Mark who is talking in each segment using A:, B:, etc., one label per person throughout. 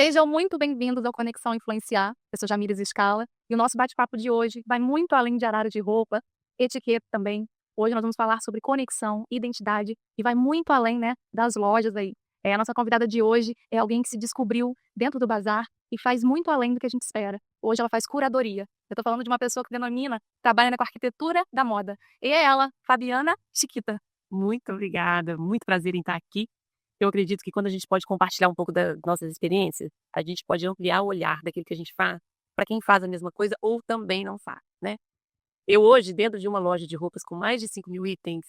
A: Sejam muito bem-vindos ao Conexão Influenciar. Eu sou Jamires Scala e o nosso bate-papo de hoje vai muito além de arara de roupa, etiqueta também. Hoje nós vamos falar sobre conexão, identidade e vai muito além, né, das lojas aí. A nossa convidada de hoje é alguém que se descobriu dentro do bazar e faz muito além do que a gente espera. Hoje ela faz curadoria. Eu tô falando de uma pessoa que denomina, trabalha com a arquitetura da moda. E é ela, Fabiana Chiquita.
B: Muito obrigada, muito prazer em estar aqui. Eu acredito que quando a gente pode compartilhar um pouco das nossas experiências, a gente pode ampliar o olhar daquilo que a gente faz para quem faz a mesma coisa ou também não faz, né? Eu hoje, dentro de uma loja de roupas com mais de 5.000 itens,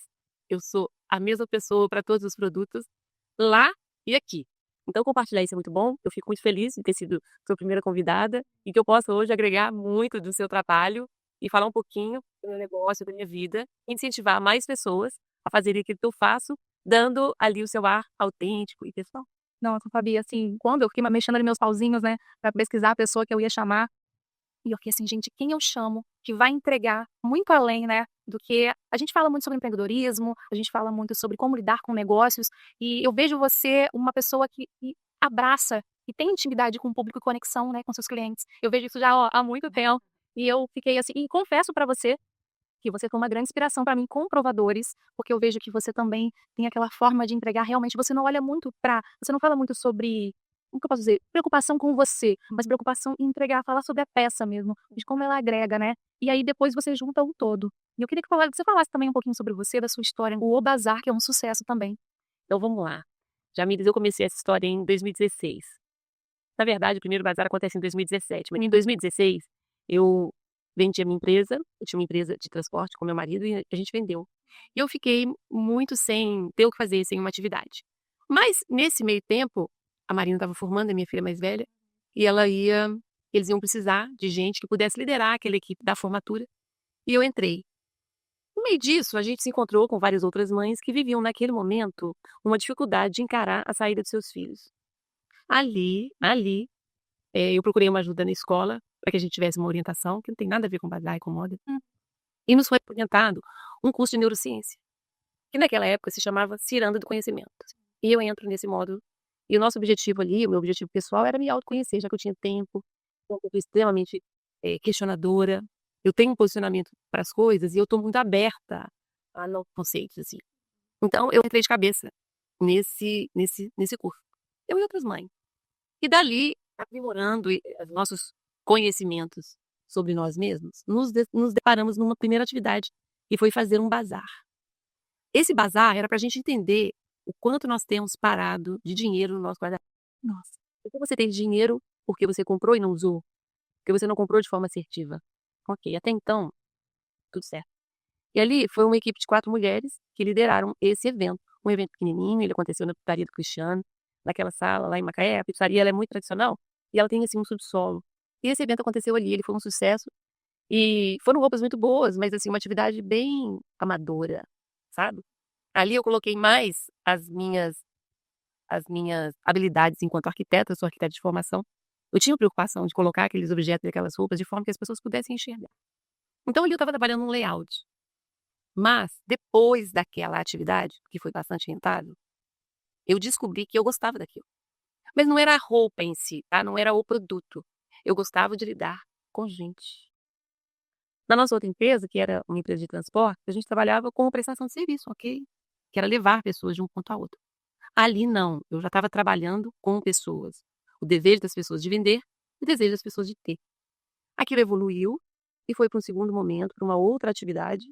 B: eu sou a mesma pessoa para todos os produtos, lá e aqui. Então, compartilhar isso é muito bom. Eu fico muito feliz de ter sido sua primeira convidada e que eu possa hoje agregar muito do seu trabalho e falar um pouquinho do meu negócio, da minha vida, incentivar mais pessoas a fazerem aquilo que eu faço, dando ali o seu ar autêntico e pessoal.
A: Nossa, Fabi, assim, quando eu fiquei mexendo ali meus pauzinhos, né, pra pesquisar a pessoa que eu ia chamar, e eu fiquei assim, gente, quem eu chamo que vai entregar muito além, né, do que a gente fala muito sobre empreendedorismo, a gente fala muito sobre como lidar com negócios, e eu vejo você uma pessoa que abraça e tem intimidade com o público e conexão, né, com seus clientes. Eu vejo isso já, ó, há muito tempo, e eu fiquei assim, e confesso pra você que você foi uma grande inspiração para mim com provadores, porque eu vejo que você também tem aquela forma de entregar realmente, você não olha muito para, você não fala muito sobre, como que eu posso dizer, preocupação com você, mas preocupação em entregar, falar sobre a peça mesmo, de como ela agrega, né? E aí depois você junta o todo. E eu queria que você falasse também um pouquinho sobre você, da sua história, o Bazar, que é um sucesso também.
B: Então vamos lá. Jamires, eu comecei essa história em 2016. Na verdade, o primeiro bazar acontece em 2017, mas em 2016 eu vendi a minha empresa, eu tinha uma empresa de transporte com meu marido e a gente vendeu. E eu fiquei muito sem ter o que fazer, sem uma atividade. Mas nesse meio tempo, a Marina estava formando, a minha filha mais velha, e eles iam precisar de gente que pudesse liderar aquela equipe da formatura, e eu entrei. No meio disso, a gente se encontrou com várias outras mães que viviam naquele momento uma dificuldade de encarar a saída dos seus filhos. Ali, eu procurei uma ajuda na escola para que a gente tivesse uma orientação, que não tem nada a ver com bazar e com moda. E nos foi apresentado um curso de neurociência, que naquela época se chamava Ciranda do Conhecimento. E eu entro nesse módulo. E o nosso objetivo ali, o meu objetivo pessoal era me autoconhecer, já que eu tinha tempo, uma pessoa extremamente questionadora. Eu tenho um posicionamento para as coisas e eu estou muito aberta a novos conceitos, assim. Então, eu entrei de cabeça nesse curso. Eu e outras mães. E dali, aprimorando os nossos conhecimentos sobre nós mesmos, nos deparamos numa primeira atividade, que foi fazer um bazar. Esse bazar era para a gente entender o quanto nós temos parado de dinheiro no nosso guarda-roupa.
A: Nossa.
B: O que você tem de dinheiro porque você comprou e não usou? Porque você não comprou de forma assertiva. Ok, até então, tudo certo. E ali foi uma equipe de 4 mulheres que lideraram esse evento. Um evento pequenininho, ele aconteceu na pizzaria do Cristiano, naquela sala lá em Macaé. A pizzaria ela é muito tradicional e ela tem assim um subsolo. E esse evento aconteceu ali, ele foi um sucesso. E foram roupas muito boas, mas assim, uma atividade bem amadora, sabe? Ali eu coloquei mais as minhas habilidades enquanto arquiteta, eu sou arquiteta de formação. Eu tinha preocupação de colocar aqueles objetos e aquelas roupas de forma que as pessoas pudessem enxergar. Então ali eu estava trabalhando um layout. Mas, depois daquela atividade, que foi bastante rentável, eu descobri que eu gostava daquilo. Mas não era a roupa em si, tá? Não era o produto. Eu gostava de lidar com gente. Na nossa outra empresa, que era uma empresa de transporte, a gente trabalhava com prestação de serviço, ok? Que era levar pessoas de um ponto a outro. Ali não, eu já estava trabalhando com pessoas. O desejo das pessoas de vender e o desejo das pessoas de ter. Aquilo evoluiu e foi para um segundo momento, para uma outra atividade.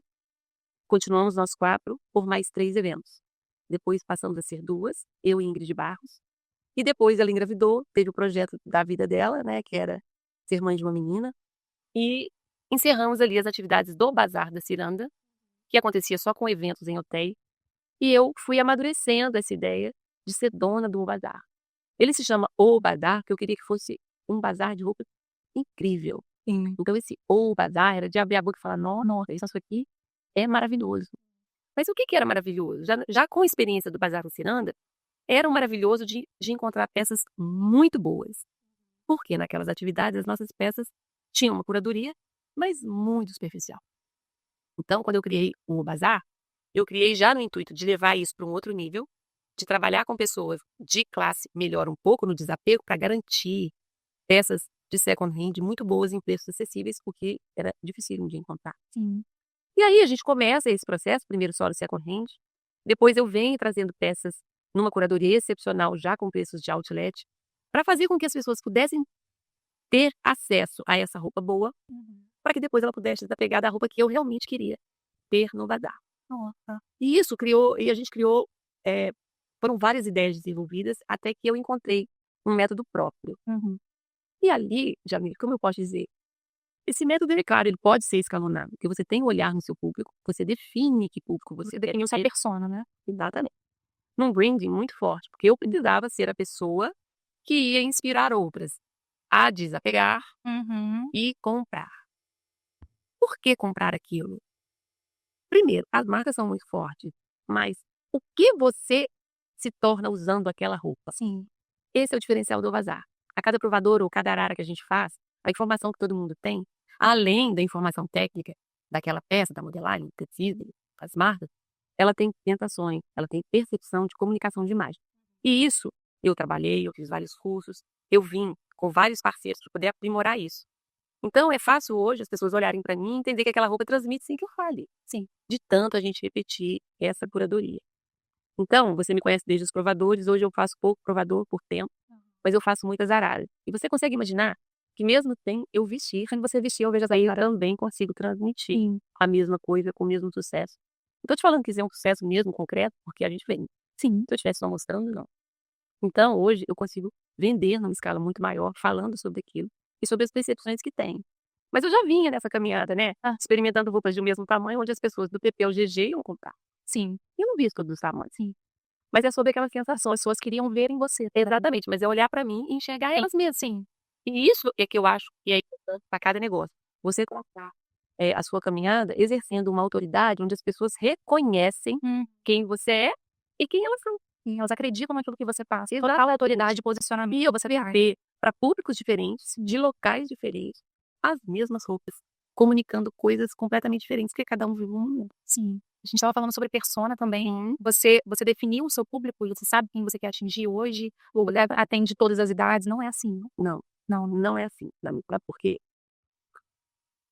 B: Continuamos nós 4 por mais 3 eventos. Depois passamos a ser 2, eu e Ingrid Barros. E depois ela engravidou, teve o projeto da vida dela, né, que era ser mãe de uma menina. E encerramos ali as atividades do Bazar da Ciranda, que acontecia só com eventos em hotéis. E eu fui amadurecendo essa ideia de ser dona do bazar. Ele se chama O Bazar, porque eu queria que fosse um bazar de roupas incrível.
A: Sim.
B: Então esse O Bazar era de abrir a boca e falar, nossa, isso aqui é maravilhoso. Mas o que era maravilhoso? Já com a experiência do Bazar da Ciranda, era um maravilhoso de encontrar peças muito boas. Porque naquelas atividades as nossas peças tinham uma curadoria, mas muito superficial. Então, quando eu criei o Bazar, eu criei já no intuito de levar isso para um outro nível, de trabalhar com pessoas de classe melhor um pouco no desapego para garantir peças de second hand muito boas em preços acessíveis, porque era difícil de encontrar.
A: Sim.
B: E aí a gente começa esse processo, primeiro só no second hand, depois eu venho trazendo peças numa curadoria excepcional, já com preços de outlet, para fazer com que as pessoas pudessem ter acesso a essa roupa boa, para que depois ela pudesse desapegar da roupa que eu realmente queria ter no bazar.
A: Nossa.
B: E a gente criou, foram várias ideias desenvolvidas até que eu encontrei um método próprio. E ali, Jamile, como eu posso dizer, esse método é claro, ele pode ser escalonado, porque você tem um olhar no seu público, você define que público você quer
A: Definiu sua
B: ter.
A: persona, né?
B: Exatamente. Num branding muito forte, porque eu precisava ser a pessoa que ia inspirar outras a desapegar e comprar. Por que comprar aquilo? Primeiro, as marcas são muito fortes, mas o que você se torna usando aquela roupa?
A: Sim.
B: Esse é o diferencial do bazar. A cada provador ou cada arara que a gente faz, a informação que todo mundo tem, além da informação técnica daquela peça, da modelagem, do tecido, das marcas, ela tem tentações, ela tem percepção de comunicação de imagem. E isso eu trabalhei, eu fiz vários cursos, eu vim com vários parceiros para poder aprimorar isso. Então é fácil hoje as pessoas olharem para mim e entender que aquela roupa transmite sem que eu fale.
A: Sim.
B: De tanto a gente repetir essa curadoria. Então, você me conhece desde os provadores, hoje eu faço pouco provador por tempo, mas eu faço muitas araras. E você consegue imaginar que mesmo sem eu vestir, quando você vestir, eu vejo essa eu também consigo transmitir a mesma coisa com o mesmo sucesso. Não tô te falando que isso é um sucesso mesmo concreto, porque a gente vende.
A: Sim.
B: Se eu estivesse só mostrando, não. Então, hoje eu consigo vender numa escala muito maior, falando sobre aquilo e sobre as percepções que tem. Mas eu já vinha nessa caminhada, né? Experimentando roupas de um mesmo tamanho, onde as pessoas do PP ao GG iam comprar.
A: Sim.
B: E eu não vi todos os tamanhos.
A: Sim.
B: Mas é sobre aquela sensação.
A: As pessoas queriam ver em você.
B: Exatamente, mas é olhar para mim e enxergar elas mesmas.
A: Sim.
B: E isso é que eu acho que é importante para cada negócio. Você colocar a sua caminhada exercendo uma autoridade onde as pessoas reconhecem quem você é e quem elas são.
A: Sim, elas acreditam naquilo que você passa.
B: Exatamente.
A: Total autoridade, posicionamento.
B: E você ver para públicos diferentes, de locais diferentes, as mesmas roupas, comunicando coisas completamente diferentes, porque cada um vive um mundo.
A: Sim. A gente estava falando sobre persona também. Você definiu o seu público e você sabe quem você quer atingir hoje? Ou atende todas as idades? Não é assim, né?
B: Não é assim. Porque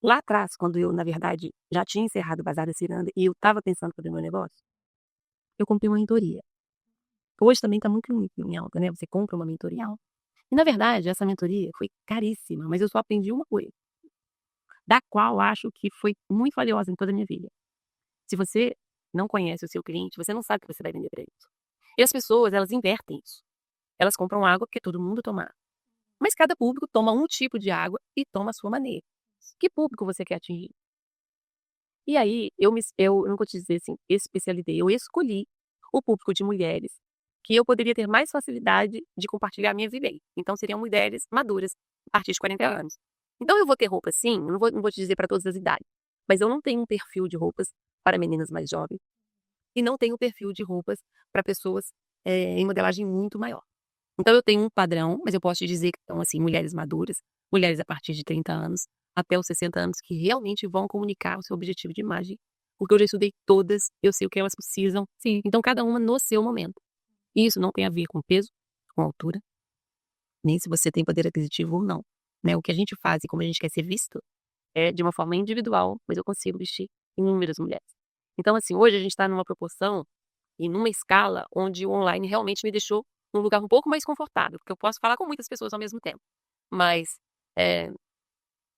B: lá atrás, quando eu, na verdade, já tinha encerrado o Bazar da Ciranda e eu estava pensando em fazer meu negócio, eu comprei uma mentoria. Hoje também está muito em alta, né? Você compra uma mentoria. E, na verdade, essa mentoria foi caríssima, mas eu só aprendi uma coisa, da qual acho que foi muito valiosa em toda a minha vida. Se você não conhece o seu cliente, você não sabe o que você vai vender para eles. E as pessoas, elas invertem isso. Elas compram água porque todo mundo toma água. Mas cada público toma um tipo de água e toma a sua maneira. Que público você quer atingir? E aí, eu não vou te dizer assim, especializei, eu escolhi o público de mulheres que eu poderia ter mais facilidade de compartilhar a minha vivência. Então, seriam mulheres maduras, a partir de 40 anos. Então, eu vou ter roupa sim, não vou te dizer para todas as idades, mas eu não tenho um perfil de roupas para meninas mais jovens e não tenho um perfil de roupas para pessoas em modelagem muito maior. Então, eu tenho um padrão, mas eu posso te dizer que são assim, mulheres maduras, mulheres a partir de 30 anos, até os 60 anos, que realmente vão comunicar o seu objetivo de imagem. Porque eu já estudei todas, eu sei o que elas precisam.
A: Sim.
B: Então, cada uma no seu momento. E isso não tem a ver com peso, com altura, nem se você tem poder aquisitivo ou não. Né? O que a gente faz e como a gente quer ser visto é de uma forma individual, mas eu consigo vestir inúmeras mulheres. Então, assim, hoje a gente está numa proporção e numa escala onde o online realmente me deixou num lugar um pouco mais confortável, porque eu posso falar com muitas pessoas ao mesmo tempo. Mas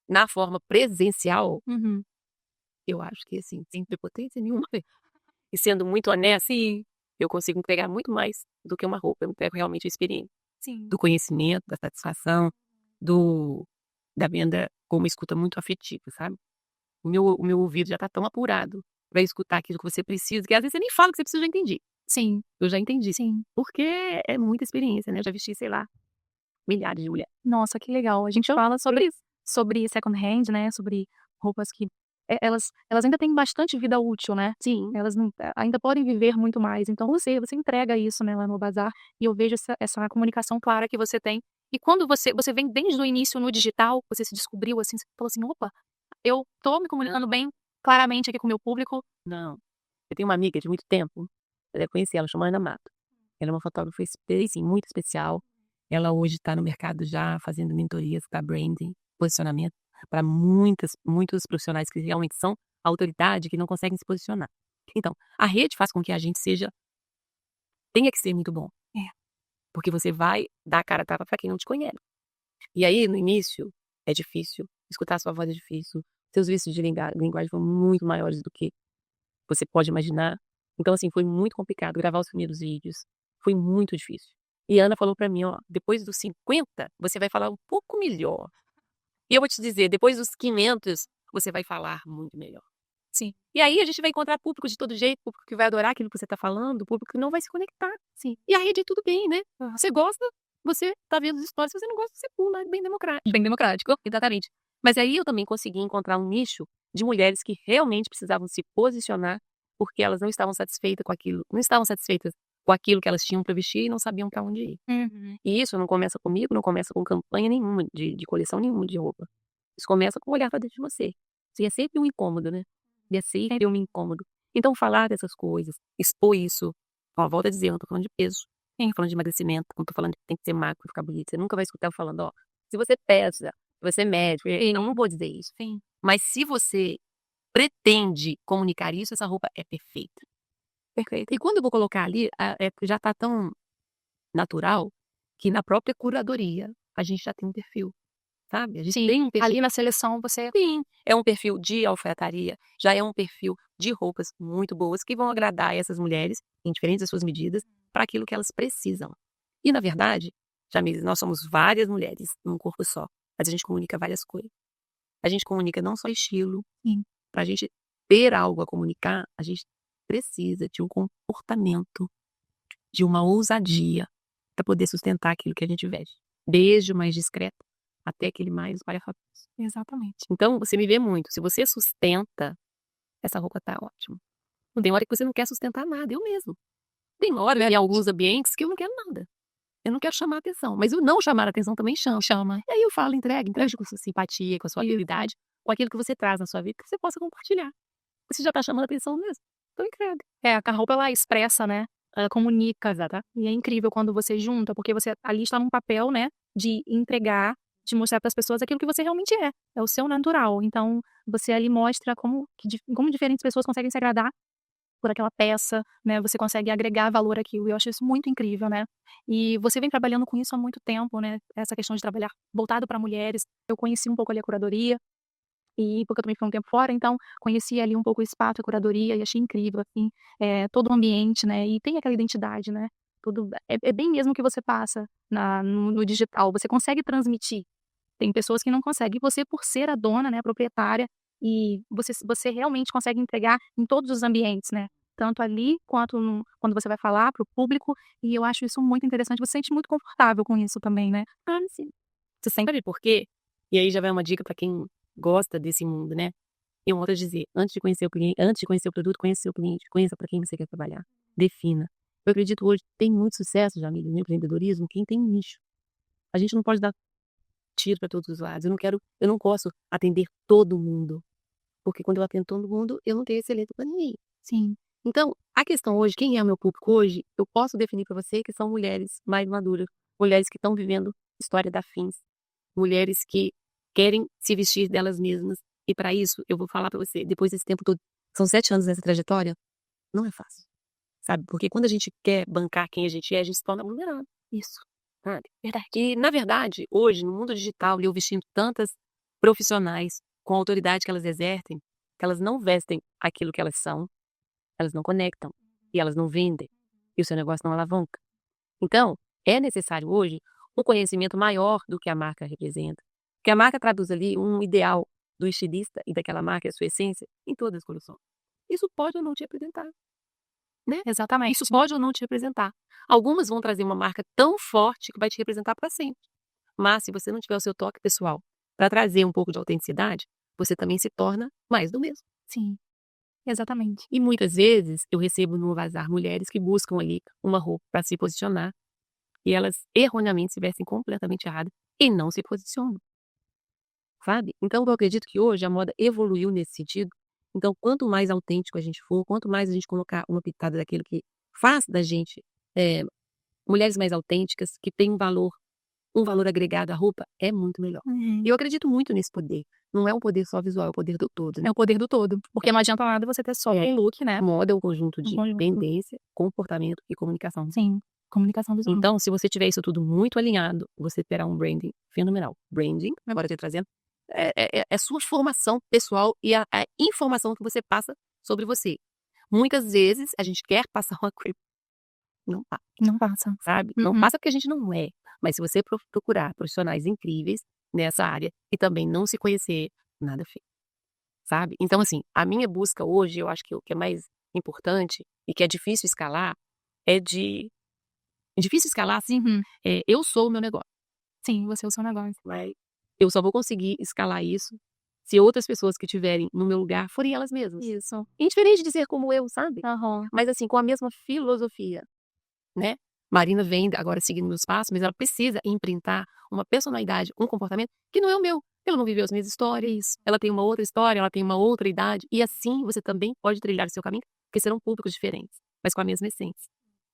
B: na forma presencial, eu acho que assim, sem prepotência nenhuma. E sendo muito honesta, eu consigo entregar muito mais do que uma roupa. Eu entrego realmente a experiência.
A: Sim.
B: Do conhecimento, da satisfação, da venda com uma escuta muito afetiva, sabe? O meu ouvido já está tão apurado para escutar aquilo que você precisa, que às vezes você nem fala o que você precisa, eu já entendi.
A: Sim.
B: Eu já entendi.
A: Sim.
B: Porque é muita experiência, né? Eu já vesti, sei lá, milhares de mulheres.
A: Nossa, que legal. A gente fala sobre second hand, né? Sobre roupas que elas ainda têm bastante vida útil, né?
B: Sim.
A: Elas ainda podem viver muito mais. Então você entrega isso, né, lá no bazar. E eu vejo essa comunicação clara que você tem. E quando você vem desde o início no digital, você se descobriu assim, você falou assim, opa, eu tô me comunicando bem claramente aqui com o meu público.
B: Não. Eu tenho uma amiga de muito tempo, eu conheci ela, chama Ana Mato. Ela é uma fotógrafa assim, muito especial. Ela hoje está no mercado já fazendo mentorias para branding, posicionamento, para muitos profissionais que realmente são autoridade que não conseguem se posicionar. Então, a rede faz com que a gente tenha que ser muito bom. Porque você vai dar a cara a tapa para quem não te conhece. E aí, no início, é difícil. Escutar a sua voz é difícil. Seus vícios de linguagem foram muito maiores do que você pode imaginar. Então, assim, foi muito complicado gravar os primeiros vídeos. Foi muito difícil. E a Ana falou pra mim, ó, depois dos 50, você vai falar um pouco melhor. E eu vou te dizer, depois dos 500, você vai falar muito melhor.
A: Sim.
B: E aí a gente vai encontrar público de todo jeito, público que vai adorar aquilo que você tá falando, público que não vai se conectar.
A: Sim.
B: E a rede é tudo bem, né?
A: Aham.
B: Você gosta, você tá vendo os stories, se você não gosta, você pula, é bem democrático.
A: Bem democrático.
B: Exatamente. Mas aí eu também consegui encontrar um nicho de mulheres que realmente precisavam se posicionar porque elas não estavam satisfeitas com aquilo, não estavam satisfeitas com aquilo que elas tinham para vestir e não sabiam para onde ir. E isso não começa comigo, não começa com campanha nenhuma, de coleção nenhuma de roupa. Isso começa com olhar para dentro de você. Isso é sempre um incômodo, né? E é sempre um incômodo. Então, falar dessas coisas, expor isso, ó, volta a dizer, eu não tô falando de peso, não tô falando de emagrecimento, não tô falando que tem que ser magro pra ficar bonito. Você nunca vai escutar eu falando, ó, se você pesa, se você mede, não vou dizer isso.
A: Sim.
B: Mas se você pretende comunicar isso, essa roupa é perfeita.
A: Perfeito.
B: E quando eu vou colocar ali, já tá tão natural que na própria curadoria a gente já tem um perfil, sabe? A gente tem um perfil.
A: Ali na seleção você.
B: Sim, é um perfil de alfaiataria, já é um perfil de roupas muito boas que vão agradar essas mulheres, indiferente das suas medidas, para aquilo que elas precisam. E, na verdade, Jamile, nós somos várias mulheres num corpo só, mas a gente comunica várias coisas. A gente comunica não só estilo, para a gente ter algo a comunicar, a gente precisa de um comportamento, de uma ousadia, para poder sustentar aquilo que a gente veste. Desde o mais discreto até aquele mais espalhafatoso.
A: Exatamente.
B: Então, você me vê muito. Se você sustenta, essa roupa tá ótima. Não tem hora que você não quer sustentar nada, eu mesmo. Tem hora em alguns ambientes que eu não quero nada. Eu não quero chamar atenção, mas o não chamar atenção também chama. E aí eu falo, entregue com a sua simpatia, com a sua habilidade, com aquilo que você traz na sua vida, que você possa compartilhar. Você já tá chamando atenção mesmo. Então entregue.
A: A roupa ela expressa, né? Ela comunica, exata. E é incrível quando você junta, porque você ali está num papel, né? De entregar, de mostrar para as pessoas aquilo que você realmente é. É o seu natural. Então, você ali mostra como diferentes pessoas conseguem se agradar por aquela peça, né? Você consegue agregar valor àquilo. E eu acho isso muito incrível, né? E você vem trabalhando com isso há muito tempo, né? Essa questão de trabalhar voltado para mulheres. Eu conheci um pouco ali a curadoria. E porque eu também fiquei um tempo fora, então conheci ali um pouco o espaço, a curadoria e achei incrível, assim, todo o ambiente, né, e tem aquela identidade, né, tudo é bem mesmo o que você passa no digital, você consegue transmitir. Tem pessoas que não conseguem, e você por ser a dona, né, a proprietária, e você realmente consegue entregar em todos os ambientes, né, tanto ali quanto quando você vai falar para o público, e eu acho isso muito interessante, você se sente muito confortável com isso também, né.
B: Ah, sim. Você sabe por quê? E aí já vai uma dica para quem gosta desse mundo, né? Eu volto a dizer, antes de conhecer o cliente, antes de conhecer o produto, conheça o seu cliente, conheça para quem você quer trabalhar. Defina. Eu acredito hoje que tem muito sucesso, Jamile, no empreendedorismo, quem tem nicho. A gente não pode dar tiro para todos os lados. Eu não posso atender todo mundo. Porque quando eu atendo todo mundo, eu não tenho excelência para ninguém.
A: Sim.
B: Então, a questão hoje, quem é o meu público hoje, eu posso definir para você que são mulheres mais maduras, mulheres que estão vivendo história da fins, mulheres que querem se vestir delas mesmas. E para isso, eu vou falar para você, depois desse tempo todo, são 7 anos nessa trajetória, não é fácil, sabe? Porque quando a gente quer bancar quem a gente se torna vulnerável.
A: Isso.
B: Sabe? Verdade. E, na verdade, hoje, no mundo digital, eu vestindo tantas profissionais com a autoridade que elas exercem, que elas não vestem aquilo que elas são, elas não conectam e elas não vendem. E o seu negócio não alavanca. Então, é necessário hoje um conhecimento maior do que a marca representa. Porque a marca traduz ali um ideal do estilista e daquela marca, a sua essência, em todas as coleções. Isso pode ou não te representar. Né?
A: Exatamente.
B: Isso pode ou não te representar. Algumas vão trazer uma marca tão forte que vai te representar para sempre. Mas se você não tiver o seu toque pessoal para trazer um pouco de autenticidade, você também se torna mais do mesmo.
A: Sim. Exatamente.
B: E muitas vezes eu recebo no Vazar mulheres que buscam ali uma roupa para se posicionar e elas erroneamente se vestem completamente errado e não se posicionam. Sabe? Então eu acredito que hoje a moda evoluiu nesse sentido. Então quanto mais autêntico a gente for, quanto mais a gente colocar uma pitada daquilo que faz da gente mulheres mais autênticas, que têm um valor agregado à roupa, é muito melhor. E eu acredito muito nesse poder. Não é um poder só visual, é o poder do todo, né?
A: É o poder do todo. Porque não adianta nada você ter só um look, né?
B: Moda é um conjunto de
A: conjunto.
B: tendência, comportamento e comunicação.
A: Sim, comunicação visual.
B: Então, se você tiver isso tudo muito alinhado, você terá um branding fenomenal. Branding, agora eu tô trazendo, é sua formação pessoal e a informação que você passa sobre você. Muitas vezes a gente quer passar uma coisa, não passa,
A: Não passa.
B: sabe? Não passa porque a gente não é. Mas se você procurar profissionais incríveis nessa área e também não se conhecer, nada feio, sabe? Então, assim, a minha busca hoje, eu acho que o que é mais importante e que é difícil escalar, é difícil escalar, assim, eu sou o meu negócio.
A: Sim, você é o seu negócio.
B: Mas eu só vou conseguir escalar isso se outras pessoas que estiverem no meu lugar forem elas mesmas.
A: Isso.
B: Indiferente de ser como eu, sabe?
A: Aham.
B: Mas assim, com a mesma filosofia, né? Marina vem agora seguindo meus passos, mas ela precisa imprintar uma personalidade, um comportamento que não é o meu. Ela não viveu as minhas histórias, ela tem uma outra história, ela tem uma outra idade. E assim você também pode trilhar o seu caminho, porque serão públicos diferentes, mas com a mesma essência.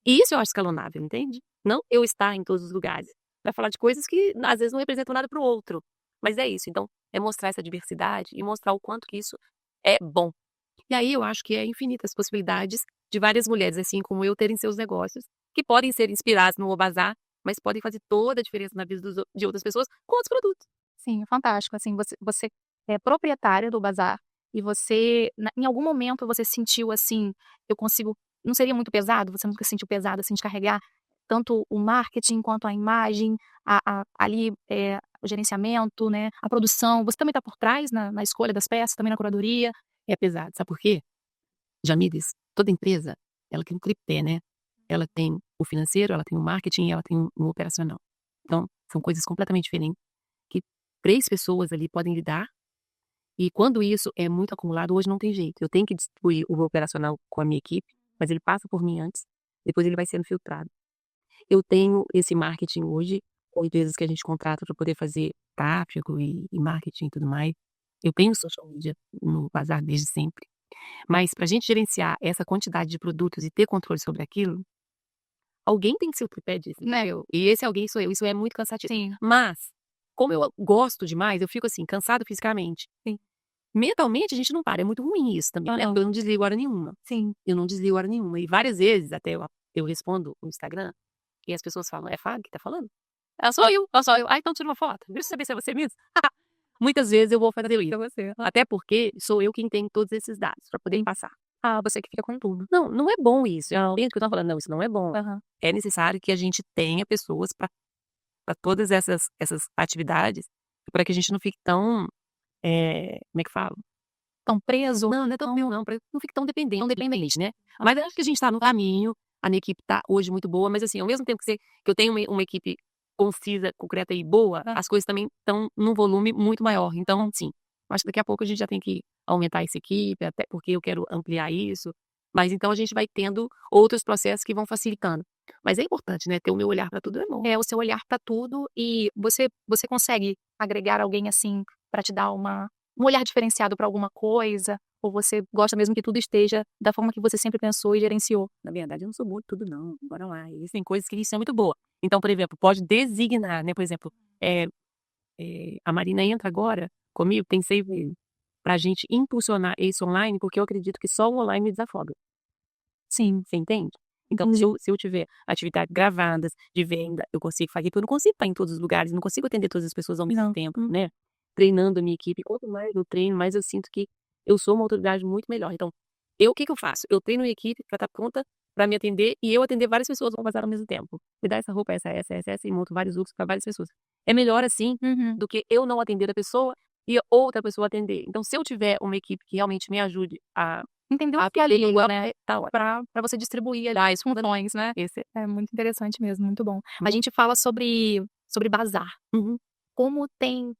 B: E isso eu acho escalonável, entende? Não eu estar em todos os lugares. Vai falar de coisas que às vezes não representam nada para o outro. Mas é isso. Então, é mostrar essa diversidade e mostrar o quanto que isso é bom. E aí eu acho que é infinitas possibilidades de várias mulheres, assim como eu, terem seus negócios, que podem ser inspirados no Obazar, mas podem fazer toda a diferença na vida de outras pessoas com outros produtos.
A: Sim, é fantástico. Assim, você é proprietária do bazar e você, em algum momento, você sentiu assim, eu consigo. Não seria muito pesado? Você nunca se sentiu pesado assim de carregar tanto o marketing quanto a imagem, ali o gerenciamento, né? A produção. Você também está por trás na escolha das peças, também na curadoria.
B: É pesado, sabe por quê? Jamires, toda empresa, ela tem um tripé, né? Ela tem o financeiro, ela tem o marketing e ela tem o operacional. Então, são coisas completamente diferentes que 3 pessoas ali podem lidar. E quando isso é muito acumulado, hoje não tem jeito. Eu tenho que distribuir o meu operacional com a minha equipe, mas ele passa por mim antes, depois ele vai sendo filtrado. Eu tenho esse marketing hoje, com empresas que a gente contrata para poder fazer tráfego e marketing e tudo mais. Eu tenho social media no Bazar desde sempre. Mas para a gente gerenciar essa quantidade de produtos e ter controle sobre aquilo, alguém tem que ser o tripé disso, né? E esse alguém sou eu. Isso é muito cansativo.
A: Sim.
B: Mas, como eu gosto demais, eu fico assim, cansada fisicamente.
A: Sim.
B: Mentalmente, a gente não para. É muito ruim isso também. Eu não desligo hora nenhuma.
A: Sim.
B: Eu não desligo hora nenhuma. E várias vezes, até eu respondo no Instagram, e as pessoas falam, é Fábio que tá falando? Sou eu. Ah, então tira uma foto. Deixa eu saber se é você mesmo. Muitas vezes eu vou fazer isso. Até porque sou eu quem tem todos esses dados para poder passar.
A: Ah, você que fica com tudo.
B: Não, não é bom isso. Entende o que eu tô falando? Não, isso não é bom.
A: Aham.
B: É necessário que a gente tenha pessoas para todas essas atividades, para que a gente não fique tão, como é que fala?
A: Tão preso?
B: Não é tão meu não, para não fique tão dependente, né? Mas eu acho que a gente tá no caminho, a minha equipe tá hoje muito boa, mas assim, ao mesmo tempo que eu tenho uma equipe concisa, concreta e boa, as coisas também estão num volume muito maior. Então, sim, acho que daqui a pouco a gente já tem que aumentar essa equipe, até porque eu quero ampliar isso. Mas então a gente vai tendo outros processos que vão facilitando. Mas é importante, né? Ter o meu olhar para tudo é bom.
A: É o seu olhar para tudo e você consegue agregar alguém assim para te dar um olhar diferenciado para alguma coisa? Ou você gosta mesmo que tudo esteja da forma que você sempre pensou e gerenciou?
B: Na verdade, eu não sou muito tudo, não. Bora lá. Existem coisas que são muito boas. Então, por exemplo, pode designar, né? Por exemplo, a Marina entra agora comigo, pensei para a gente impulsionar isso online, porque eu acredito que só o online me desafoga.
A: Sim.
B: Você entende? Então, se eu tiver atividades gravadas de venda, eu consigo fazer, porque eu não consigo estar em todos os lugares, não consigo atender todas as pessoas ao mesmo tempo, né? Treinando a minha equipe. Quanto mais eu treino, mais eu sinto que eu sou uma autoridade muito melhor. Então, o que eu faço? Eu treino a equipe para estar pronta para me atender e eu atender várias pessoas vão passar ao mesmo tempo. Me dá essa roupa, essa, e monto vários looks para várias pessoas. É melhor assim do que eu não atender a pessoa e outra pessoa atender. Então, se eu tiver uma equipe que realmente me ajude a
A: entender o que é a língua, né? Para você distribuir as funções, né?
B: Esse
A: é muito interessante mesmo, muito bom. A gente fala sobre bazar. Como tem,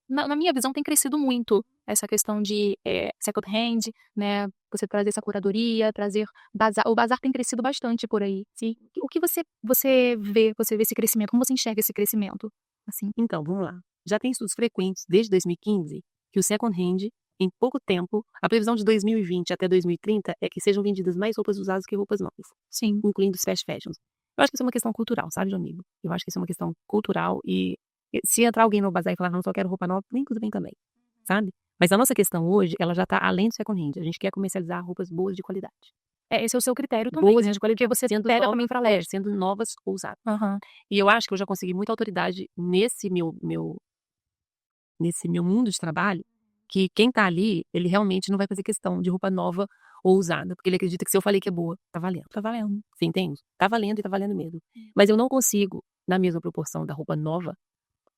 A: na minha visão, tem crescido muito essa questão de second hand, né? Você trazer essa curadoria, trazer bazar. O bazar tem crescido bastante por aí. Sim. O que você vê esse crescimento? Como você enxerga esse crescimento? Assim.
B: Então, vamos lá. Já tem estudos frequentes desde 2015 que o second hand, em pouco tempo, a previsão de 2020 até 2030 é que sejam vendidas mais roupas usadas que roupas novas.
A: Sim.
B: Incluindo os fast fashions. Eu acho que isso é uma questão cultural, sabe, Jamile? Eu acho que isso é uma questão cultural e se entrar alguém no bazar e falar: "Não, só quero roupa nova", tudo bem também, sabe. Mas a nossa questão hoje, ela já tá além do second hand, a gente quer comercializar roupas boas de qualidade.
A: Esse é o seu critério também,
B: Boas
A: né,
B: de qualidade,
A: porque você
B: sendo
A: pega
B: novas,
A: também pra leve.
B: sendo novas ou usadas.
A: Aham.
B: E eu acho que eu já consegui muita autoridade nesse meu mundo de trabalho, que quem tá ali, ele realmente não vai fazer questão de roupa nova ou usada, porque ele acredita que se eu falei que é boa, tá valendo.
A: Tá valendo.
B: Você entende? Tá valendo e tá valendo mesmo. Mas eu não consigo, na mesma proporção da roupa nova,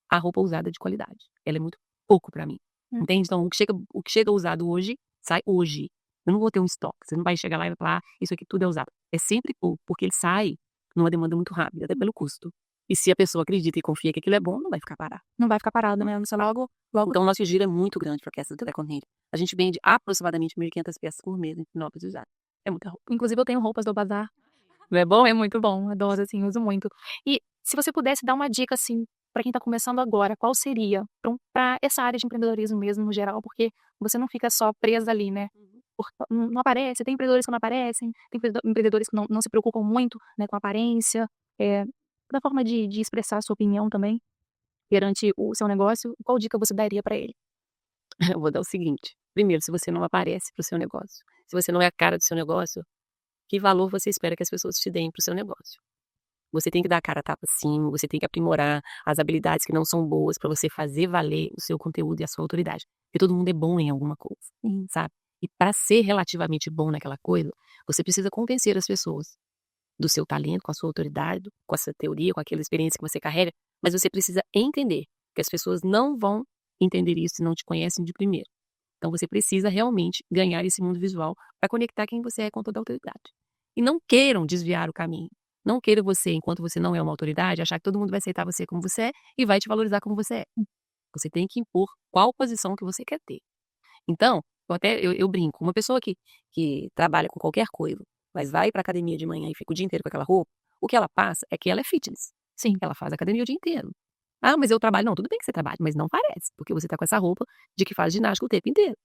B: a roupa usada de qualidade. Ela é muito pouco pra mim. Entende? Então o que chega usado hoje, sai hoje. Eu não vou ter um estoque. Você não vai chegar lá e vai falar: "Ah, isso aqui tudo é usado". É sempre pouco, porque ele sai numa demanda muito rápida, até pelo custo. E se a pessoa acredita e confia que aquilo é bom, não vai ficar parado.
A: Não vai ficar parado, né, você logo
B: Então o nosso giro é muito grande para essa do second hand. A gente vende aproximadamente 1.500 peças por mês entre novas e usadas. É muita roupa.
A: inclusive eu tenho roupas do bazar.
B: Não é bom?
A: É muito bom, adoro, assim, uso muito. E se você pudesse dar uma dica, assim, pra quem tá começando agora, qual seria? Pra essa área de empreendedorismo mesmo, no geral, porque você não fica só presa ali, né, não aparece, tem empreendedores que não aparecem, tem empreendedores que não se preocupam muito, né, com a aparência, da forma de expressar a sua opinião também, perante o seu negócio, qual dica você daria pra ele?
B: Eu vou dar o seguinte: primeiro, se você não aparece para o seu negócio, se você não é a cara do seu negócio, que valor você espera que as pessoas te deem para o seu negócio? Você tem que dar a cara a tapa sim, você tem que aprimorar as habilidades que não são boas para você fazer valer o seu conteúdo e a sua autoridade. Porque todo mundo é bom em alguma coisa, sabe? E para ser relativamente bom naquela coisa, você precisa convencer as pessoas do seu talento, com a sua autoridade, com a sua teoria, com aquela experiência que você carrega, mas você precisa entender que as pessoas não vão entender isso se não te conhecem de primeiro. Então você precisa realmente ganhar esse mundo visual para conectar quem você é com toda a autoridade. E não queiram desviar o caminho. Não queira você, enquanto você não é uma autoridade, achar que todo mundo vai aceitar você como você é e vai te valorizar como você é. Você tem que impor qual posição que você quer ter. Então, eu brinco, uma pessoa que trabalha com qualquer coisa, mas vai para academia de manhã e fica o dia inteiro com aquela roupa, o que ela passa é que ela é fitness. Sim, ela faz academia o dia inteiro. Ah, mas eu trabalho. Não, tudo bem que você trabalha, mas não parece, porque você tá com essa roupa de que faz ginástica o tempo inteiro.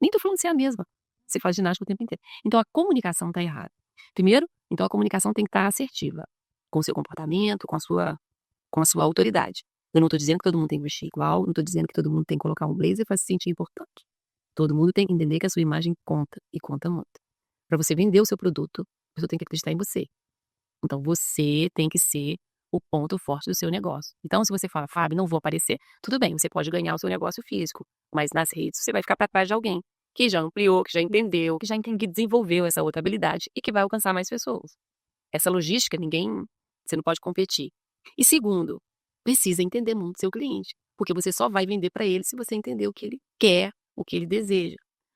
B: Nem tô falando se é a mesma. Você faz ginástica o tempo inteiro. Então a comunicação tá errada. Primeiro, então a comunicação tem que estar assertiva com o seu comportamento, com a sua autoridade. Eu não tô dizendo que todo mundo tem que vestir igual, não tô dizendo que todo mundo tem que colocar um blazer para se sentir importante. Todo mundo tem que entender que a sua imagem conta e conta muito. Para você vender o seu produto, a pessoa tem que acreditar em você. Então você tem que ser o ponto forte do seu negócio. Então se você fala: "Fábio, não vou aparecer", tudo bem, você pode ganhar o seu negócio físico, mas nas redes você vai ficar para trás de alguém que já ampliou, que já entendeu, que desenvolveu essa outra habilidade e que vai alcançar mais pessoas. Essa logística você não pode competir. E segundo, precisa entender muito seu cliente, porque você só vai vender para ele se você entender o que ele quer, o que ele deseja.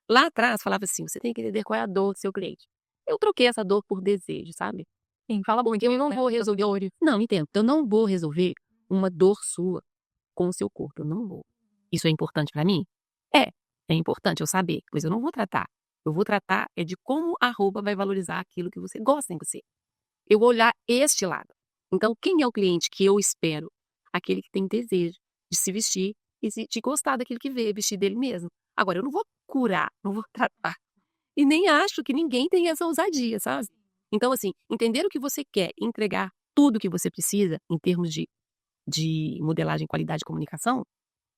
B: Lá atrás falava assim: "Você tem que entender qual é a dor do seu cliente". Eu troquei essa dor por desejo, sabe?
A: Sim, fala muito, eu não vou resolver.
B: Não, entendo. Eu não vou resolver uma dor sua com o seu corpo, eu não vou. Isso é importante pra mim? É, é importante eu saber, mas eu não vou tratar. Eu vou tratar é de como a roupa vai valorizar aquilo que você gosta em você. Eu vou olhar este lado. Então, quem é o cliente que eu espero? Aquele que tem desejo de se vestir e de gostar daquilo que vê, vestir dele mesmo. Agora, eu não vou curar, não vou tratar. E nem acho que ninguém tem essa ousadia, sabe? Então, assim, entender o que você quer, entregar tudo o que você precisa em termos de modelagem, qualidade de comunicação,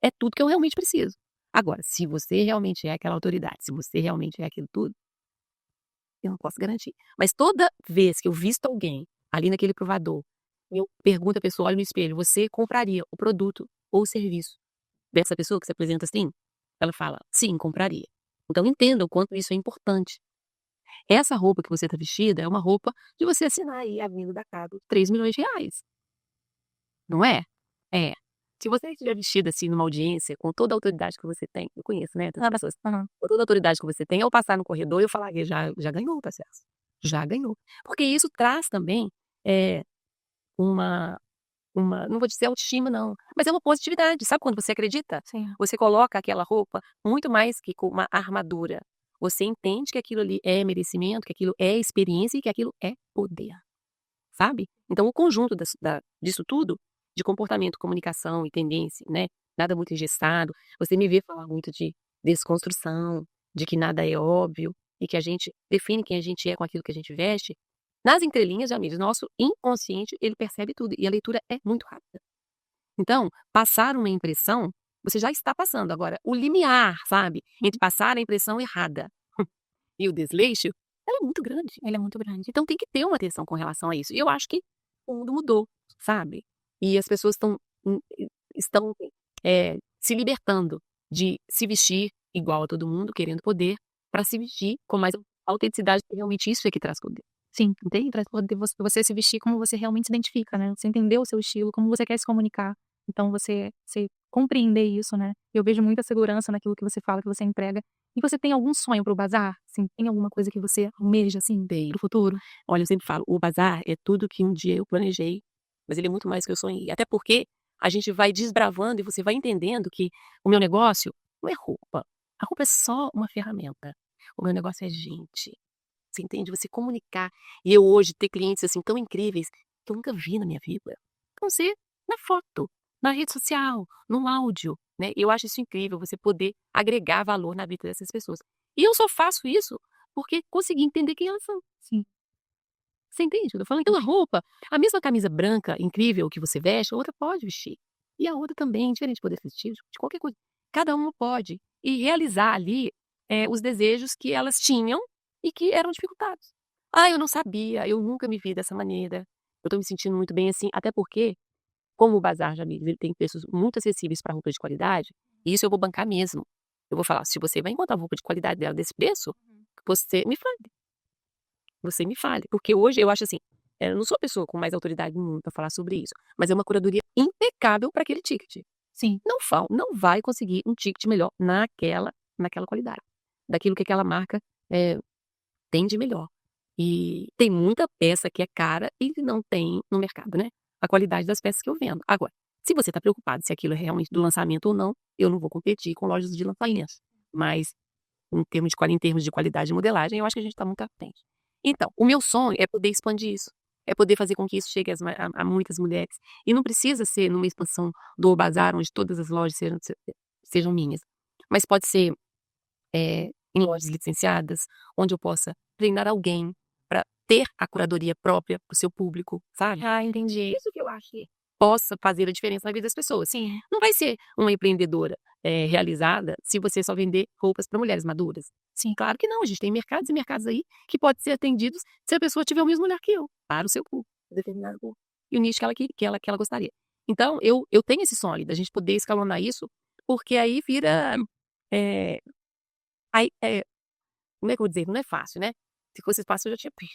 B: é tudo que eu realmente preciso. Agora, se você realmente é aquela autoridade, se você realmente é aquilo tudo, eu não posso garantir. Mas toda vez que eu visto alguém ali naquele provador, eu pergunto à pessoa, olha no espelho, você compraria o produto ou o serviço dessa pessoa que se apresenta assim? Ela fala, sim, compraria. Então entenda o quanto isso é importante. Essa roupa que você está vestida é uma roupa de você assinar aí a venda da casa, 3 milhões de reais. Não é? É. Se você estiver vestida assim numa audiência, com toda a autoridade que você tem, eu conheço, né, tantas pessoas, com toda a autoridade que você tem, ao passar no corredor, eu falar que já ganhou o processo. Já ganhou. Porque isso traz também uma, não vou dizer autoestima, não, mas é uma positividade. Sabe quando você acredita?
A: Sim.
B: Você coloca aquela roupa muito mais que com uma armadura. Você entende que aquilo ali é merecimento, que aquilo é experiência e que aquilo é poder. Sabe? Então o conjunto disso tudo, de comportamento, comunicação e tendência, né, nada muito engessado, você me vê falar muito de desconstrução, de que nada é óbvio e que a gente define quem a gente é com aquilo que a gente veste, nas entrelinhas, Jamile, nosso inconsciente, ele percebe tudo. E a leitura é muito rápida. Então, passar uma impressão, você já está passando. Agora, o limiar, sabe? Entre passar a impressão errada e o desleixo, ela é muito grande.
A: Ele é muito grande.
B: Então, tem que ter uma atenção com relação a isso. E eu acho que o mundo mudou, sabe? E as pessoas estão se libertando de se vestir igual a todo mundo, querendo poder, para se vestir com mais autenticidade, porque realmente isso é que traz poder.
A: Sim, entende? Para poder você se vestir como você realmente se identifica, né? Você entender o seu estilo, como você quer se comunicar. Então, você compreender isso, né? Eu vejo muita segurança naquilo que você fala, que você entrega. E você tem algum sonho pro bazar? Assim, tem alguma coisa que você almeja, assim, pro futuro?
B: Olha, eu sempre falo, o bazar é tudo que um dia eu planejei, mas ele é muito mais do que eu sonhei. Até porque a gente vai desbravando e você vai entendendo que o meu negócio não é roupa. A roupa é só uma ferramenta. O meu negócio é gente. Você entende? Você comunicar. E eu hoje ter clientes assim tão incríveis que eu nunca vi na minha vida. Então, ser na foto, na rede social, no áudio, né? Eu acho isso incrível, você poder agregar valor na vida dessas pessoas. E eu só faço isso porque consegui entender quem elas são.
A: Sim.
B: Você entende o que eu tô falando? Então, a roupa, a mesma camisa branca incrível que você veste, a outra pode vestir. E a outra também, diferente de poder vestir, de qualquer coisa. Cada uma pode. E realizar ali os desejos que elas tinham e que eram dificultados. Ah, eu não sabia, eu nunca me vi dessa maneira. Eu tô me sentindo muito bem assim, até porque, como o Bazar Jamil, ele tem preços muito acessíveis para roupa de qualidade, e isso eu vou bancar mesmo. Eu vou falar, se você vai encontrar roupa de qualidade dela desse preço, você me fale. Você me fale. Porque hoje eu acho assim, eu não sou a pessoa com mais autoridade no mundo para falar sobre isso, mas é uma curadoria impecável para aquele ticket.
A: Sim.
B: Não vai conseguir um ticket melhor naquela qualidade, daquilo que aquela marca tem de melhor. E tem muita peça que é cara e não tem no mercado, né? A qualidade das peças que eu vendo. Agora, se você está preocupado se aquilo é realmente do lançamento ou não, eu não vou competir com lojas de lançamento. Mas, em termos de qualidade de modelagem, eu acho que a gente está muito à frente. Então, o meu sonho é poder expandir isso. É poder fazer com que isso chegue a muitas mulheres. E não precisa ser numa expansão do bazar, onde todas as lojas sejam minhas. Mas pode ser em lojas licenciadas, onde eu possa treinar alguém para ter a curadoria própria para o seu público, sabe?
A: Ah, entendi.
B: Isso que eu acho que possa fazer a diferença na vida das pessoas.
A: Sim.
B: Não vai ser uma empreendedora realizada se você só vender roupas para mulheres maduras.
A: Sim.
B: Claro que não, a gente tem mercados e mercados aí que podem ser atendidos se a pessoa tiver o mesmo olhar que eu, para o seu público, determinado público, e o nicho que ela gostaria. Então, eu tenho esse sonho da gente poder escalonar isso, porque aí vira... como é que eu vou dizer? Não é fácil, né? Se fosse fácil, eu já tinha feito.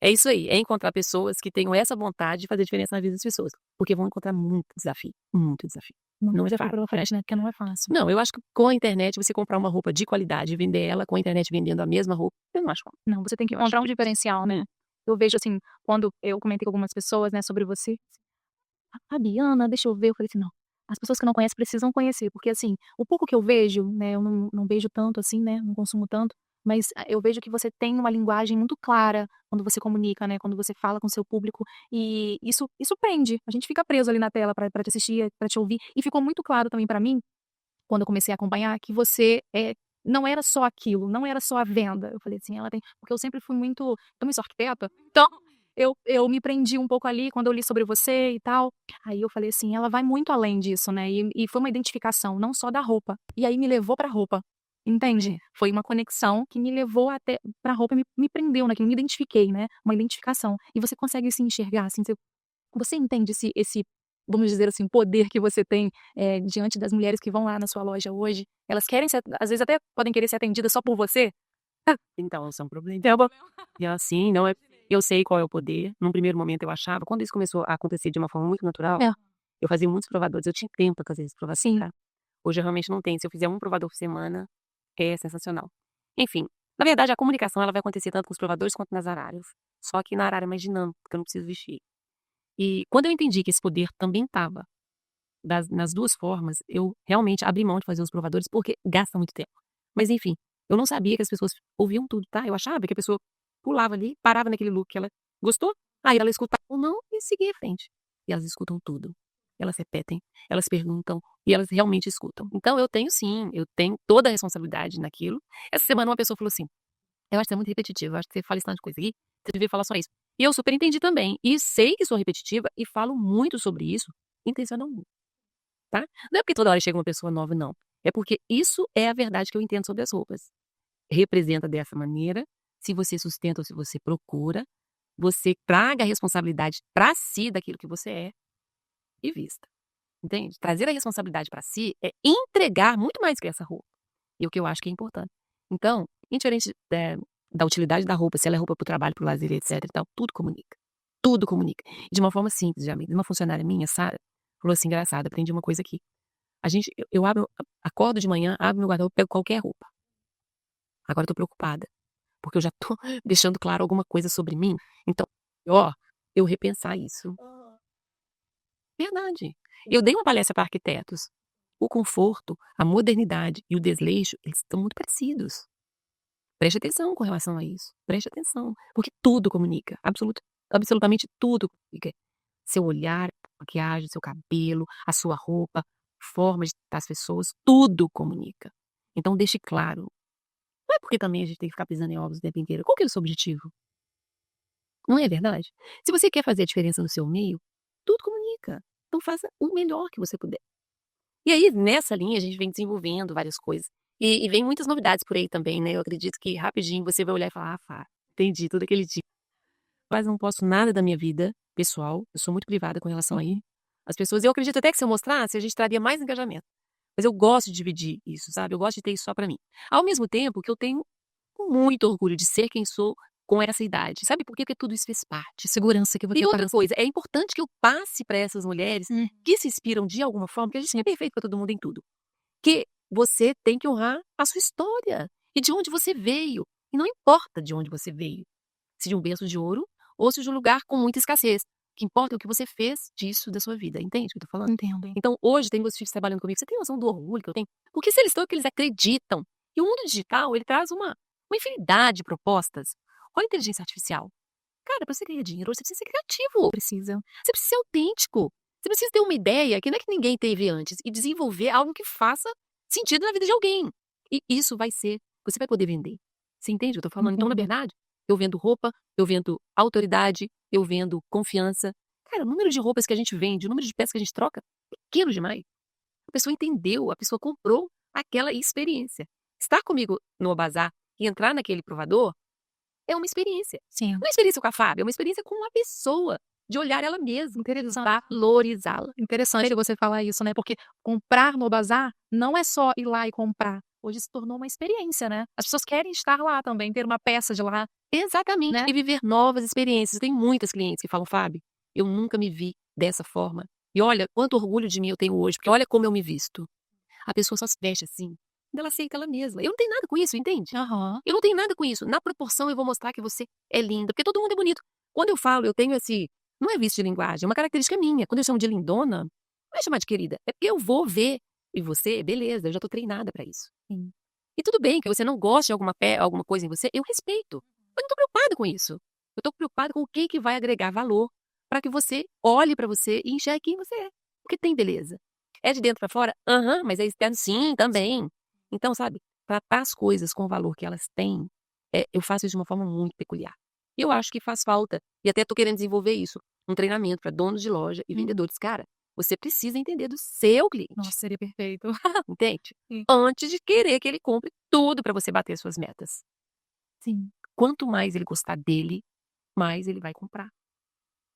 B: É isso aí, é encontrar pessoas que tenham essa vontade de fazer diferença na vida das pessoas. Porque vão encontrar muito desafio, muito desafio. Não é fácil,
A: pela frente, né? Porque não é fácil.
B: Não, eu acho que com a internet, você comprar uma roupa de qualidade e vender ela com a internet vendendo a mesma roupa, eu não acho fácil.
A: Não, você tem que encontrar um diferencial, né? Eu vejo assim, quando eu comentei com algumas pessoas, né, sobre você, Biana, deixa eu ver, eu falei assim, não, as pessoas que não conhecem precisam conhecer, porque assim, o pouco que eu vejo, né, eu não vejo tanto assim, né, não consumo tanto, mas eu vejo que você tem uma linguagem muito clara quando você comunica, né, quando você fala com o seu público, e isso prende, a gente fica preso ali na tela pra te assistir, pra te ouvir, e ficou muito claro também pra mim, quando eu comecei a acompanhar, que você não era só aquilo, não era só a venda. Eu falei assim, ela tem. Porque eu sempre fui muito. Também sou arquiteta, então eu me prendi um pouco ali quando eu li sobre você e tal. Aí eu falei assim, ela vai muito além disso, né? E foi uma identificação, não só da roupa. E aí me levou pra roupa. Entende? Foi uma conexão que me levou até pra roupa e me prendeu naquilo, me identifiquei, né? Uma identificação. E você consegue se enxergar, assim, você entende esse, vamos dizer assim, poder que você tem diante das mulheres que vão lá na sua loja hoje? Elas querem ser, às vezes até podem querer ser atendidas só por você?
B: Então, isso é um problema. E assim, não é. Eu sei qual é o poder. Num primeiro momento eu achava, quando isso começou a acontecer de uma forma muito natural, eu fazia muitos provadores, eu tinha tempo para fazer esses provadores.
A: Sim.
B: Tá? Hoje eu realmente não tenho. Se eu fizer um provador por semana, é sensacional. Enfim, na verdade, a comunicação ela vai acontecer tanto com os provadores quanto nas arárias. Só que na arária é mais dinâmica, porque eu não preciso vestir. E quando eu entendi que esse poder também estava nas duas formas, eu realmente abri mão de fazer os provadores porque gasta muito tempo. Mas enfim, eu não sabia que as pessoas ouviam tudo, tá? Eu achava que a pessoa pulava ali, parava naquele look que ela gostou, aí ela escutava ou não e seguia em frente. E elas escutam tudo. Elas repetem, elas perguntam e elas realmente escutam. Então eu tenho toda a responsabilidade naquilo. Essa semana uma pessoa falou assim, eu acho que é muito repetitivo, eu acho que você fala esse tanto de coisa aqui, Você devia falar só isso. E eu super entendi também. E sei que sou repetitiva e falo muito sobre isso intencionalmente, tá? Não é porque toda hora chega uma pessoa nova, não. É porque isso é a verdade que eu entendo sobre as roupas. Representa dessa maneira, se você sustenta ou se você procura, você traga a responsabilidade para si daquilo que você é e vista. Entende? Trazer a responsabilidade para si é entregar muito mais que essa roupa. E o que eu acho que é importante. Então, indiferente da utilidade da roupa, se ela é roupa para o trabalho, para o lazer, etc. e tal, tudo comunica. Tudo comunica. E de uma forma simples, já. Uma funcionária minha, Sara, falou assim, engraçado, aprendi uma coisa aqui. Eu acordo de manhã, abro meu guarda-roupa, pego qualquer roupa. Agora eu tô preocupada, porque eu já tô deixando claro alguma coisa sobre mim. Então, eu repensar isso. Verdade. Eu dei uma palestra para arquitetos. O conforto, a modernidade e o desleixo, eles estão muito parecidos. Preste atenção com relação a isso. Preste atenção. Porque tudo comunica. Absolutamente tudo comunica. Seu olhar, a maquiagem, seu cabelo, a sua roupa, forma de tratar as pessoas, tudo comunica. Então deixe claro. Não é porque também a gente tem que ficar pisando em ovos o tempo inteiro. Qual que é o seu objetivo? Não é verdade? Se você quer fazer a diferença no seu meio, tudo comunica. Então faça o melhor que você puder. E aí, nessa linha, a gente vem desenvolvendo várias coisas. E vem muitas novidades por aí também, né? Eu acredito que rapidinho você vai olhar e falar, Fá, entendi tudo aquele dia. Mas não posto nada da minha vida pessoal. Eu sou muito privada com relação a aí. As pessoas, eu acredito até que se eu mostrasse, a gente traria mais engajamento. Mas eu gosto de dividir isso, sabe? Eu gosto de ter isso só pra mim. Ao mesmo tempo que eu tenho muito orgulho de ser quem sou com essa idade. Sabe por quê? Porque tudo isso fez parte.
A: Segurança que você
B: E outra coisa, é importante que eu passe para essas mulheres que se inspiram de alguma forma, porque a gente é perfeito para todo mundo em tudo. Que você tem que honrar a sua história e de onde você veio. E não importa de onde você veio. Se de um berço de ouro ou se de um lugar com muita escassez. O que importa é o que você fez disso da sua vida. Entende o que eu tô falando?
A: Entendo.
B: Então, hoje tem meus filhos trabalhando comigo. Você tem noção do orgulho que eu tenho? Porque se eles estão, é que eles acreditam. E o mundo digital, ele traz uma infinidade de propostas. Olha a inteligência artificial. Cara, pra você ganhar dinheiro, você precisa ser criativo.
A: Precisa.
B: Você precisa ser autêntico. Você precisa ter uma ideia que não é que ninguém teve antes e desenvolver algo que faça sentido na vida de alguém. E isso você vai poder vender. Você entende o que eu tô falando? Então, na verdade, eu vendo roupa, eu vendo autoridade, eu vendo confiança. Cara, o número de roupas que a gente vende, o número de peças que a gente troca, é pequeno demais. A pessoa entendeu, a pessoa comprou aquela experiência. Estar comigo no bazar e entrar naquele provador é uma experiência.
A: Sim.
B: Não é uma experiência com a Fábio, é uma experiência com a pessoa. De olhar ela mesma,
A: Interessante.
B: valorizá-la.
A: Interessante você falar isso, né? Porque comprar no bazar não é só ir lá e comprar. Hoje se tornou uma experiência, né? As pessoas querem estar lá também, ter uma peça de lá.
B: Exatamente.
A: Né?
B: E viver novas experiências. Tem muitas clientes que falam, Fábio, eu nunca me vi dessa forma. E olha quanto orgulho de mim eu tenho hoje, porque olha como eu me visto. A pessoa só se veste assim, ela aceita ela mesma. Eu não tenho nada com isso, entende? Eu não tenho nada com isso. Na proporção eu vou mostrar que você é linda, porque todo mundo é bonito. Quando eu falo, eu tenho não é vício de linguagem, é uma característica minha. Quando eu chamo de lindona, não é chamar de querida, é porque eu vou ver. E você, beleza, eu já tô treinada pra isso.
A: Sim.
B: E tudo bem que você não goste de alguma coisa em você, eu respeito. Mas não tô preocupada com isso. Eu tô preocupada com o que vai agregar valor para que você olhe pra você e enxergue quem você é. Porque tem beleza. É de dentro pra fora? Aham, mas é externo sim, também. Então, sabe, tratar as coisas com o valor que elas têm, eu faço isso de uma forma muito peculiar. E eu acho que faz falta, e até tô querendo desenvolver isso, um treinamento para donos de loja e vendedores. Cara, você precisa entender do seu cliente.
A: Nossa, seria perfeito.
B: Entende?
A: Sim.
B: Antes de querer que ele compre tudo para você bater suas metas.
A: Sim.
B: Quanto mais ele gostar dele, mais ele vai comprar.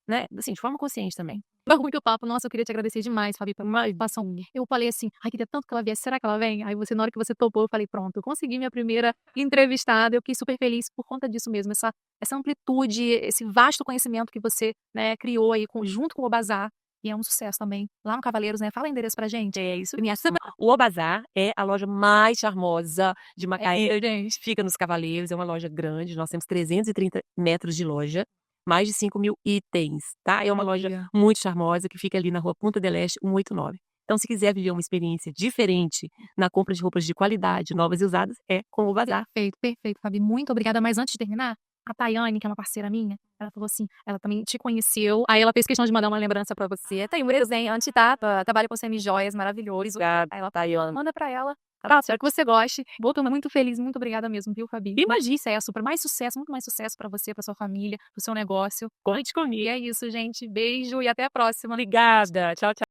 B: Né? Assim, de forma consciente também.
A: Foi muito papo. Nossa, eu queria te agradecer demais, Fabi, pela participação. Eu falei assim, ai, queria tanto que ela viesse. Será que ela vem? Aí você, na hora que você topou, eu falei, pronto, eu consegui minha primeira entrevistada. Eu fiquei super feliz por conta disso mesmo. Essa amplitude, esse vasto conhecimento que você, né, criou aí junto com o Bazar. E é um sucesso também. Lá no Cavaleiros, né? Fala o endereço pra gente.
B: É isso mesmo. O Obazar é a loja mais charmosa de Macaé.
A: Gente.
B: Fica nos Cavaleiros, é uma loja grande. Nós temos 330 metros de loja. Mais de 5.000 itens, tá? É uma loja muito charmosa que fica ali na rua Punta del Este, 189. Então, se quiser viver uma experiência diferente na compra de roupas de qualidade, novas e usadas, é com o Bazar.
A: Perfeito, perfeito, Fabi. Muito obrigada. Mas antes de terminar, a Tayane, que é uma parceira minha, ela falou assim, ela também te conheceu. Aí ela fez questão de mandar uma lembrança pra você. Tem um presente, tá? Trabalha com semi-joias maravilhoso.
B: Obrigada,
A: Aí ela
B: Tayane.
A: manda pra ela Tá? Espero que você goste. Tô muito feliz, muito obrigada mesmo, viu, Fabi?
B: Imagina.
A: Sucesso, para mais sucesso, muito mais sucesso para você, para sua família, para o seu negócio.
B: Conte
A: E
B: comigo.
A: é isso, gente. Beijo e até a próxima.
B: Obrigada. Tchau, tchau.